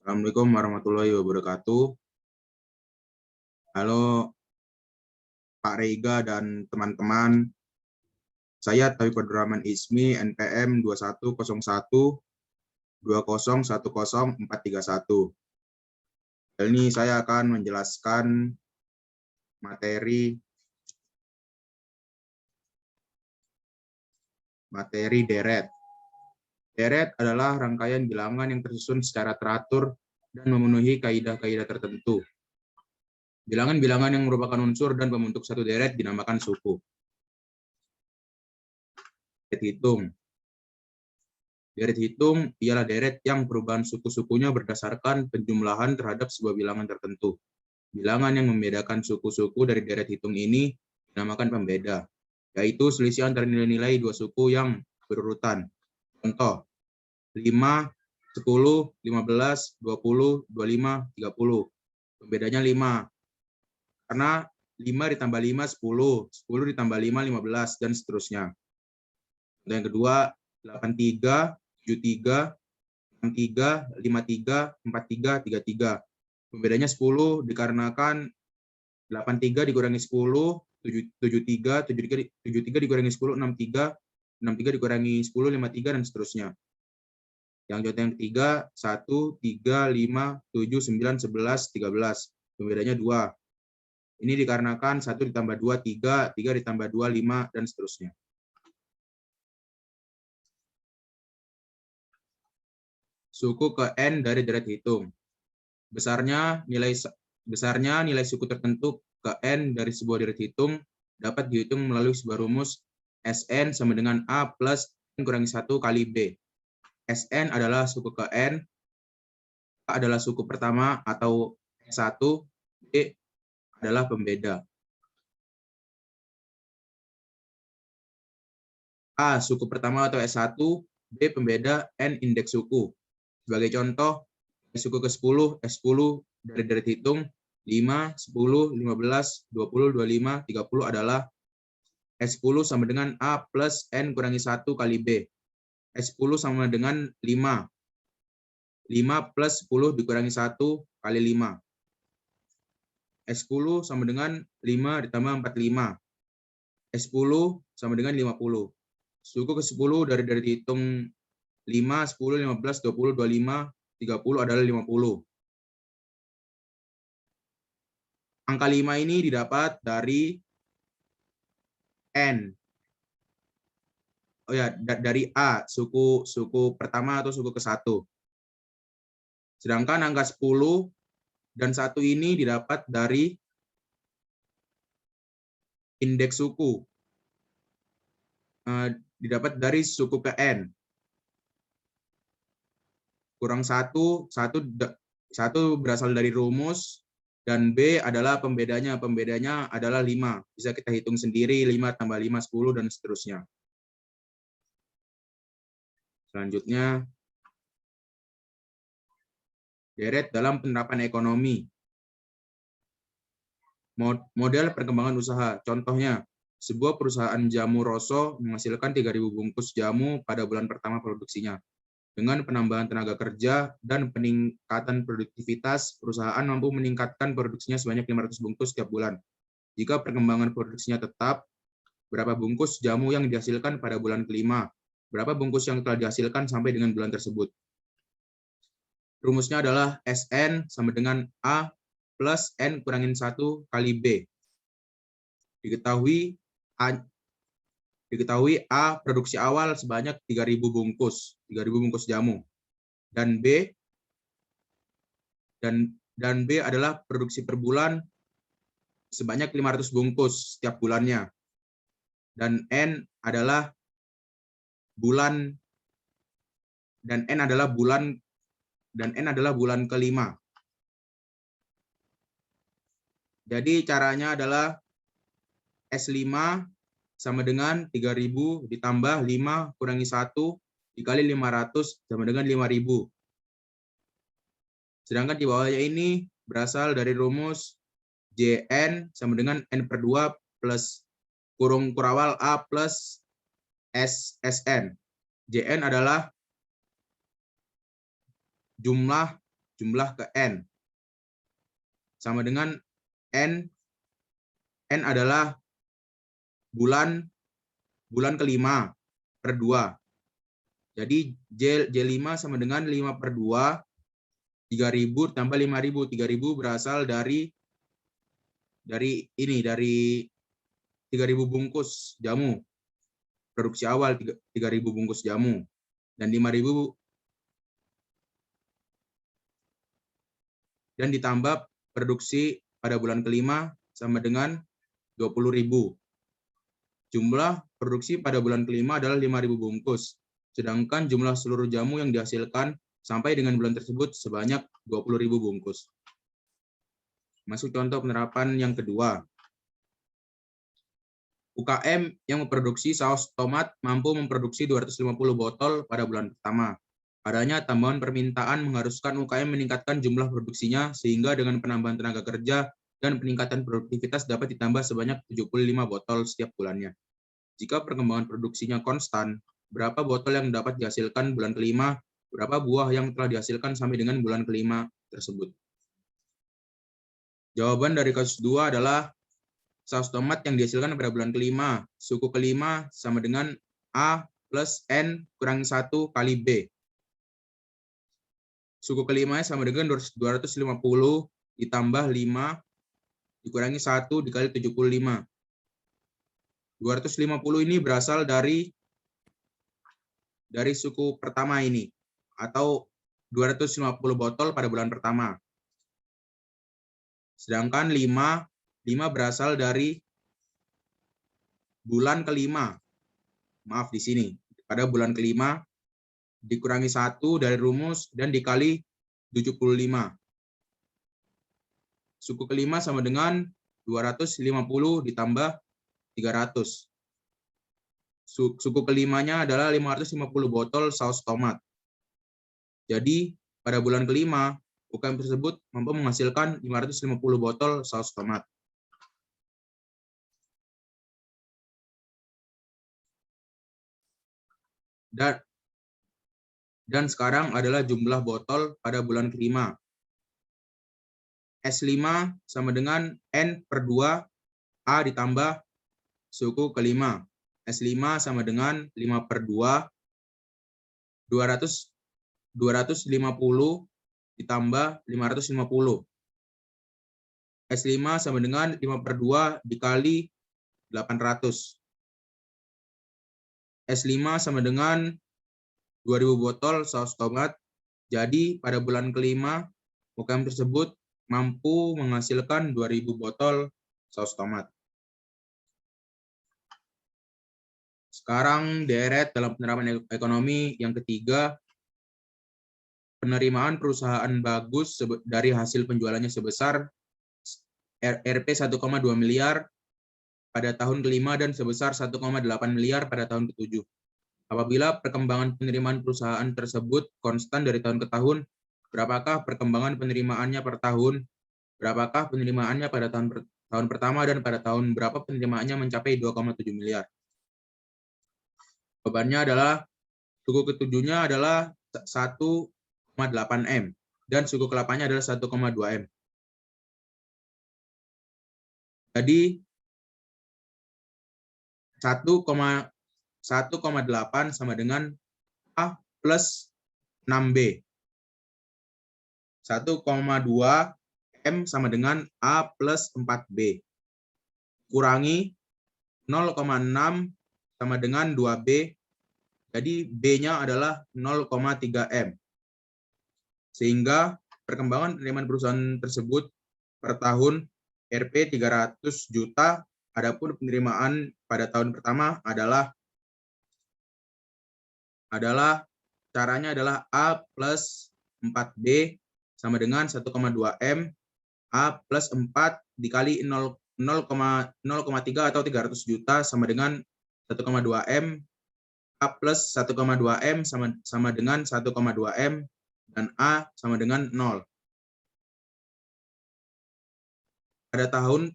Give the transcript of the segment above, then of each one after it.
Assalamualaikum warahmatullahi wabarakatuh. Halo Pak Rega dan teman-teman. Saya Taufik Rahman Ismi, NPM 210120100431. Kali ini saya akan menjelaskan materi deret. Deret adalah rangkaian bilangan yang tersusun secara teratur dan memenuhi kaidah-kaidah tertentu. Bilangan-bilangan yang merupakan unsur dan pembentuk satu deret dinamakan suku. Deret hitung. Deret hitung ialah deret yang perubahan suku-sukunya berdasarkan penjumlahan terhadap sebuah bilangan tertentu. Bilangan yang membedakan suku-suku dari deret hitung ini dinamakan pembeda, yaitu selisih antara nilai-nilai dua suku yang berurutan. Contoh, 5, 10, 15, 20, 25, 30. Pembedanya 5. Karena 5 ditambah 5, 10. 10 ditambah 5, 15, dan seterusnya. Dan yang kedua, 83, 73, 63, 53, 43, 33. Pembedanya 10 dikarenakan 83 dikurangi 10, 73, 73 dikurangi 10, 63, 63 dikurangi 10, 53, dan seterusnya. Yang contoh yang ketiga, 1, 3, 5, 7, 9, 11, 13. Pembedanya 2. Ini dikarenakan 1 ditambah 2, 3, 3 ditambah 2, 5, dan seterusnya. Suku ke N dari deret hitung. Besarnya nilai suku tertentu ke N dari sebuah deret hitung dapat dihitung melalui sebuah rumus Sn sama dengan A plus N kurangi 1 kali B. Sn adalah suku ke N, A adalah suku pertama atau S1, B adalah pembeda. A suku pertama atau S1, B pembeda, N indeks suku. Sebagai contoh, suku ke-10, S10 dari deret hitung 5, 10, 15, 20, 25, 30 adalah S10 sama dengan A plus N kurangi 1 kali B. S10 sama dengan 5. 5 plus 10 dikurangi 1 kali 5. S10 sama dengan 5 ditambah 45. S10 sama dengan 50. Suku ke-10 dari deret hitung 5, 10, 15, 20, 25, 30 adalah 50. Angka 5 ini didapat dari N. Oh ya, dari A, suku pertama atau suku ke-1. Sedangkan angka 10 dan 1 ini didapat dari indeks suku. Didapat dari suku ke N. Kurang 1 berasal dari rumus, dan B adalah pembedanya. Pembedanya adalah 5. Bisa kita hitung sendiri, 5 tambah 5, 10, dan seterusnya. Selanjutnya, deret dalam penerapan ekonomi. Model perkembangan usaha. Contohnya, sebuah perusahaan jamu Rosso menghasilkan 3.000 bungkus jamu pada bulan pertama produksinya. Dengan penambahan tenaga kerja dan peningkatan produktivitas, perusahaan mampu meningkatkan produksinya sebanyak 500 bungkus setiap bulan. Jika perkembangan produksinya tetap, berapa bungkus jamu yang dihasilkan pada bulan kelima? Berapa bungkus yang telah dihasilkan sampai dengan bulan tersebut? Rumusnya adalah Sn sama dengan A plus N kurangin 1 kali B. Diketahui A produksi awal sebanyak 3.000 bungkus jamu, dan B adalah produksi per bulan sebanyak 500 bungkus setiap bulannya, dan N adalah bulan kelima. Jadi caranya adalah S5 sama dengan 3.000 ditambah 5 kurangi 1 dikali 500 sama dengan 5.000. Sedangkan di bawahnya ini berasal dari rumus Jn sama dengan N per 2 plus kurung kurawal A plus Sn. Jn adalah jumlah jumlah ke N. Sama dengan N adalah bulan kelima per 2. Jadi J5 sama dengan 5 per 2, 3.000 tambah 5.000. 3.000 berasal dari 3.000 bungkus jamu. Produksi awal 3.000 bungkus jamu. Dan 5.000 dan ditambah produksi pada bulan kelima sama dengan 20.000. Jumlah produksi pada bulan kelima adalah 5.000 bungkus. Sedangkan jumlah seluruh jamu yang dihasilkan sampai dengan bulan tersebut sebanyak 20.000 bungkus. Masuk contoh penerapan yang kedua. UKM yang memproduksi saus tomat mampu memproduksi 250 botol pada bulan pertama. Adanya tambahan permintaan mengharuskan UKM meningkatkan jumlah produksinya sehingga dengan penambahan tenaga kerja dan peningkatan produktivitas dapat ditambah sebanyak 75 botol setiap bulannya. Jika perkembangan produksinya konstan, berapa botol yang dapat dihasilkan bulan kelima, berapa buah yang telah dihasilkan sampai dengan bulan kelima tersebut. Jawaban dari kasus 2 adalah saus tomat yang dihasilkan pada bulan kelima, suku kelima sama dengan A plus N kurangi 1 kali B. Suku kelima sama dengan 250 ditambah 5 dikurangi 1 dikali 75. 250 ini berasal dari suku pertama ini, atau 250 botol pada bulan pertama. Sedangkan 5 berasal dari bulan kelima. Maaf di sini, pada bulan kelima dikurangi 1 dari rumus dan dikali 75. Suku kelima sama dengan 250 ditambah 300. Suku kelimanya adalah 550 botol saus tomat. Jadi, pada bulan kelima, UKM tersebut mampu menghasilkan 550 botol saus tomat. Dan sekarang adalah jumlah botol pada bulan kelima. S5 sama dengan N per 2 A ditambah suku kelima. S5 sama dengan 5 per 2, 250 ditambah 550. S5 sama dengan 5 per 2 dikali 800. S5 sama dengan 2.000 botol saus tomat. Jadi pada bulan kelima, UKM tersebut mampu menghasilkan 2.000 botol saus tomat. Sekarang deret dalam penerapan ekonomi yang ketiga, penerimaan perusahaan bagus dari hasil penjualannya sebesar Rp 1,2 miliar pada tahun kelima dan sebesar 1,8 miliar pada tahun ketujuh. Apabila perkembangan penerimaan perusahaan tersebut konstan dari tahun ke tahun, berapakah perkembangan penerimaannya per tahun? Berapakah penerimaannya pada tahun pertama dan pada tahun berapa penerimaannya mencapai 2,7 miliar? Jawabannya adalah suku ketujuhnya adalah 1,8 M dan suku ke-8-nya adalah 1,2 M. Jadi 1,8 sama dengan A plus 6B. 1,2 M sama dengan A plus 4B. Kurangi 0,6 sama dengan 2B. Jadi B-nya adalah 0,3 M. Sehingga perkembangan penerimaan perusahaan tersebut per tahun Rp 300 juta, adapun penerimaan pada tahun pertama adalah caranya adalah A plus 4B sama dengan 1,2 M, A plus 4 dikali 0,3 atau 300 juta sama dengan 1,2 M, A plus 1,2 M sama dengan 1,2 M, dan A sama dengan 0. Pada tahun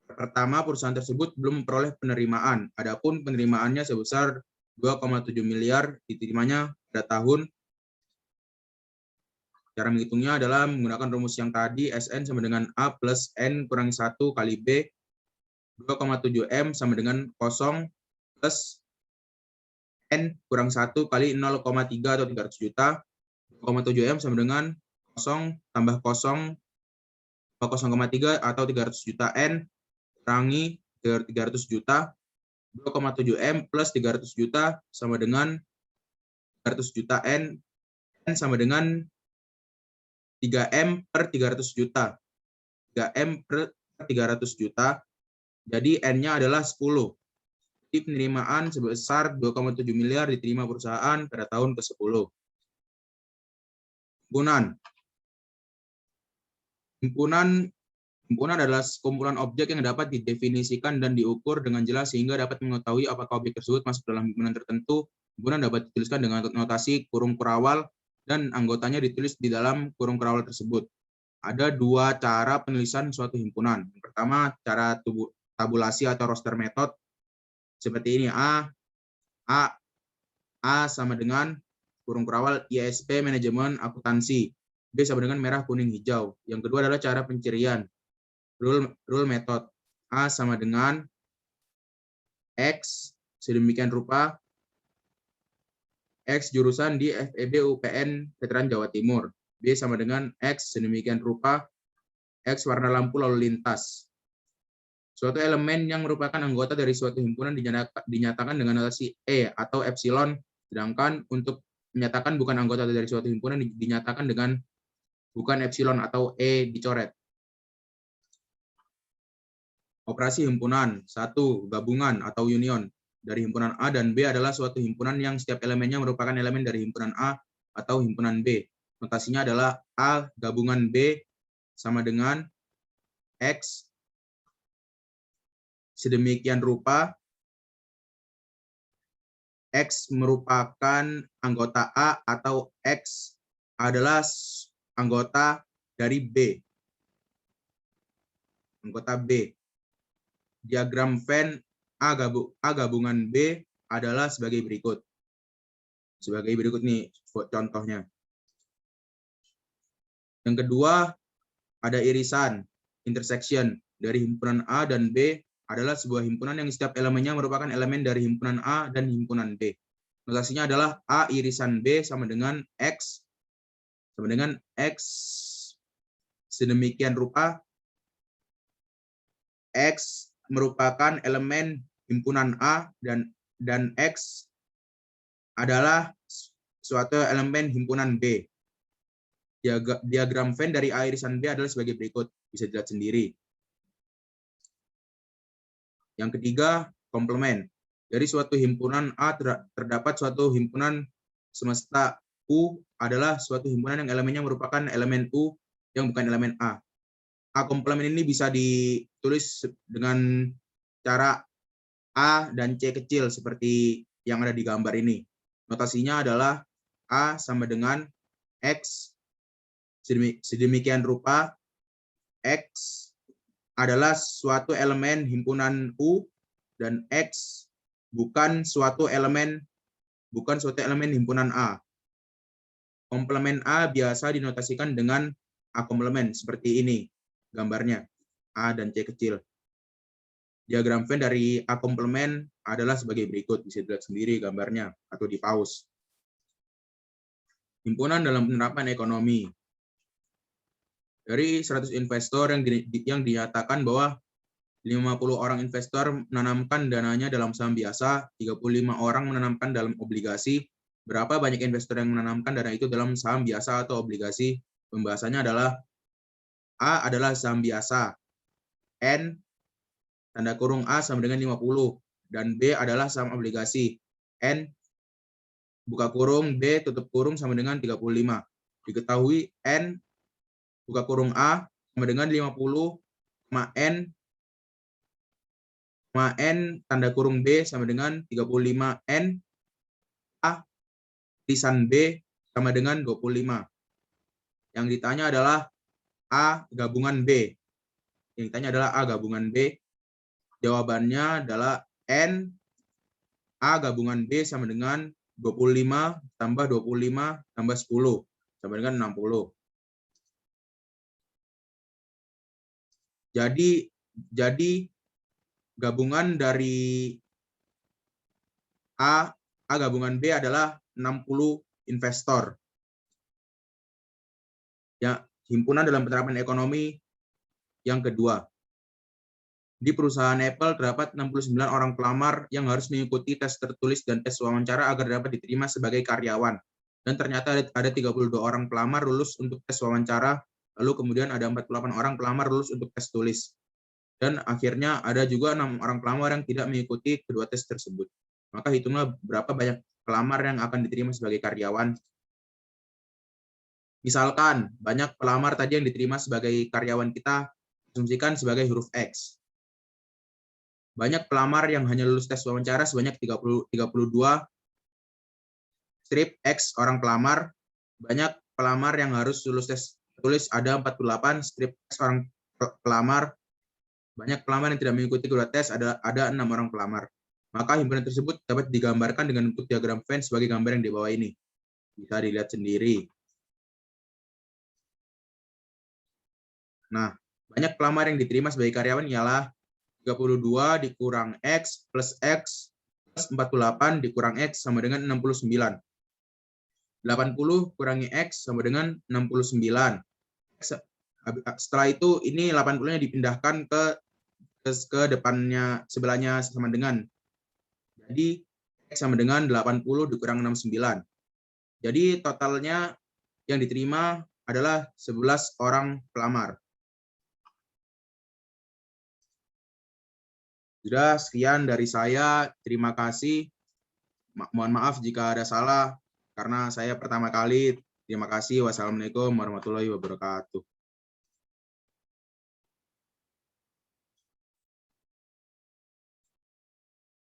pertama perusahaan tersebut belum memperoleh penerimaan, adapun penerimaannya sebesar 2,7 miliar diterimanya pada tahun Cara menghitungnya adalah menggunakan rumus yang tadi, SN sama dengan A plus N kurangi 1 kali B, 2,7 M sama dengan 0 plus N kurang 1 kali 0,3 atau 300 juta, 2,7 M sama dengan 0 tambah 0, 0,3 atau 300 juta N kurangi 300 juta, 2,7 M plus 300 juta sama dengan 300 juta N sama dengan 3M per 300 juta. 3M per 300 juta. Jadi N-nya adalah 10. Jadi penerimaan sebesar 2,7 miliar diterima perusahaan pada tahun ke-10. Himpunan adalah kumpulan objek yang dapat didefinisikan dan diukur dengan jelas sehingga dapat mengetahui apakah objek tersebut masuk dalam himpunan tertentu. Himpunan dapat dituliskan dengan notasi kurung kurawal dan anggotanya ditulis di dalam kurung kurawal tersebut. Ada dua cara penulisan suatu himpunan. Yang pertama, cara tabulasi atau roster method. Seperti ini, A sama dengan kurung kurawal ISP manajemen akuntansi. B sama dengan merah kuning hijau. Yang kedua adalah cara pencirian. Rule method. A sama dengan X sedemikian rupa X jurusan di FEB UPN Veteran Jawa Timur. B sama dengan X sedemikian rupa X warna lampu lalu lintas. Suatu elemen yang merupakan anggota dari suatu himpunan dinyatakan dengan notasi E atau epsilon, sedangkan untuk menyatakan bukan anggota dari suatu himpunan dinyatakan dengan bukan epsilon atau E dicoret. Operasi himpunan. 1. Gabungan atau union. Dari himpunan A dan B adalah suatu himpunan yang setiap elemennya merupakan elemen dari himpunan A atau himpunan B. Notasinya adalah A gabungan B sama dengan X sedemikian rupa X merupakan anggota A atau X adalah anggota dari B. Anggota B. Diagram Venn A gabungan B adalah sebagai berikut. Sebagai berikut nih contohnya. Yang kedua, ada irisan, intersection. Dari himpunan A dan B adalah sebuah himpunan yang setiap elemennya merupakan elemen dari himpunan A dan himpunan B. Notasinya adalah A irisan B sama dengan X sedemikian rupa X merupakan elemen himpunan A dan X adalah suatu elemen himpunan B. Diagram Venn dari A irisan B adalah sebagai berikut, bisa dilihat sendiri. Yang ketiga, komplement. Dari suatu himpunan A terdapat suatu himpunan semesta U adalah suatu himpunan yang elemennya merupakan elemen U yang bukan elemen A. A komplement ini bisa ditulis dengan cara A dan C kecil seperti yang ada di gambar ini. Notasinya adalah A sama dengan X sedemikian rupa X adalah suatu elemen himpunan U dan X bukan suatu elemen himpunan A. Komplement A biasa dinotasikan dengan A komplement seperti ini gambarnya, A dan C kecil. Diagram Venn dari A komplement adalah sebagai berikut, bisa dilihat sendiri gambarnya atau di pause. Himpunan dalam penerapan ekonomi. Dari 100 investor yang dinyatakan bahwa 50 orang investor menanamkan dananya dalam saham biasa, 35 orang menanamkan dalam obligasi. Berapa banyak investor yang menanamkan dana itu dalam saham biasa atau obligasi? Pembahasannya adalah A adalah saham biasa, N tanda kurung A sama dengan 50, dan B adalah saham obligasi, N buka kurung B tutup kurung sama dengan 35. Diketahui N buka kurung A sama dengan 50, N tanda kurung B sama dengan 35, N A irisan B sama dengan 25. Yang ditanya adalah A gabungan B. Yang ditanya adalah A gabungan B. Jawabannya adalah N A gabungan B sama dengan 25 tambah 25 tambah 10 sama dengan 60. Jadi gabungan dari A gabungan B adalah 60 investor. Ya, himpunan dalam penerapan ekonomi yang kedua. Di perusahaan Apple terdapat 69 orang pelamar yang harus mengikuti tes tertulis dan tes wawancara agar dapat diterima sebagai karyawan. Dan ternyata ada 32 orang pelamar lulus untuk tes wawancara, lalu kemudian ada 48 orang pelamar lulus untuk tes tulis. Dan akhirnya ada juga 6 orang pelamar yang tidak mengikuti kedua tes tersebut. Maka hitunglah berapa banyak pelamar yang akan diterima sebagai karyawan. Misalkan banyak pelamar tadi yang diterima sebagai karyawan kita asumsikan sebagai huruf X. Banyak pelamar yang hanya lulus tes wawancara sebanyak 32 strip X orang pelamar. Banyak pelamar yang harus lulus tes tulis ada 48 strip X orang pelamar. Banyak pelamar yang tidak mengikuti kedua tes ada 6 orang pelamar. Maka himpunan tersebut dapat digambarkan dengan bentuk diagram Venn sebagai gambar yang di bawah ini. Bisa dilihat sendiri. Nah, banyak pelamar yang diterima sebagai karyawan ialah 32 dikurang X plus 48 dikurang X sama dengan 69. 80 kurangi X sama dengan 69. Setelah itu ini 80-nya dipindahkan ke depannya sebelahnya sama dengan. Jadi X sama dengan 80 dikurang 69. Jadi totalnya yang diterima adalah 11 orang pelamar. Sudah, sekian dari saya. Terima kasih. Mohon maaf jika ada salah, karena saya pertama kali. Terima kasih. Wassalamualaikum warahmatullahi wabarakatuh.